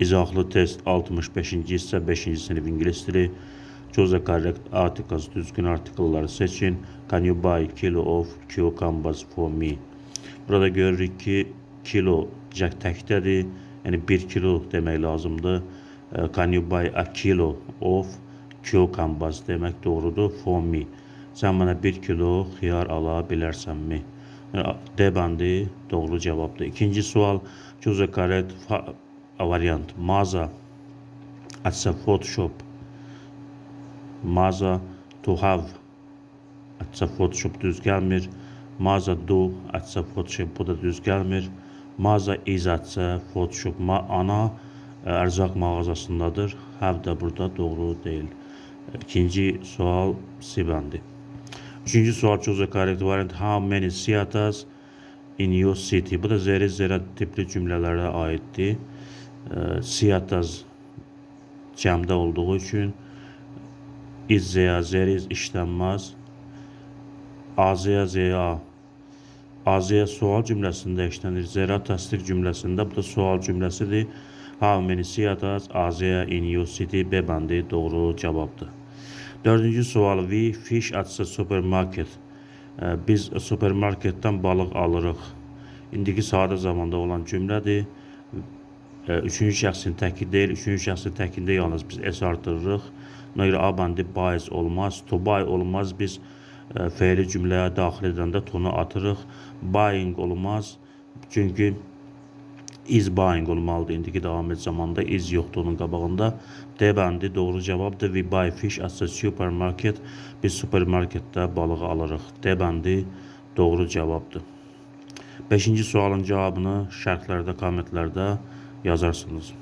İzahlı test 65-ci hissə 5-ci sinif ingilis dili. Choose the correct articles. Düzgün artikelları seçin. Can you buy a kilo of cucumbers for me? Burada görürük ki kilo təkdədir. Yəni 1 kilo demək lazımdır. Can you buy a kilo of cucumbers demək doğrudur. For me. Sən mənə 1 kilo xiyar ala bilərsənmi? D bəndi doğru cavabdır. İkinci sual. Choose the correct variant. Mağaza at a Photoshop. Mağaza to have at a Photoshop düz gəlmir. Mağaza do at a Photoshop bu da düz gəlmir. Mağaza is at a Photoshop. Ana ərzaq mağazasındadır. Have da burada doğru deyil. İkinci sual C bəndi. Üçüncü sual choose the correct variant. How many theaters in your city? Bu da zeri tipli cümlələrə aiddir. Theaters cəmdə olduğu üçün is zeya zeriz işlənməz. Azeya zeya azeya sual cümləsində işlənir. Zera təsdiq cümləsində bu da sual cümləsidir. How many theaters azeya in your city? B bəndi doğru cavabdır. Dördüncü sual. We fish at the supermarket. Biz supermarketdən balıq alırıq. İndiki sadə zamanda olan cümlədir. Üçüncü şəxsin təki deyil. Üçüncü şəxsin təkində yalnız biz s artırırıq. Buna görə A bəndi buys olmaz. To buy olmaz. Biz feili cümləyə daxil edəndə tonu atırıq. Buying olmaz. Çünki is buying olmalıdır. İndiki davam et zamanda is yoxdur onun qabağında. D bəndi doğru cavabdır. We buy fish at the supermarket. Biz supermarketdə balığı alırıq. D bəndi doğru cavabdır. Beşinci sualın cavabını şərhlərdə, kommentlərdə yazarsınız.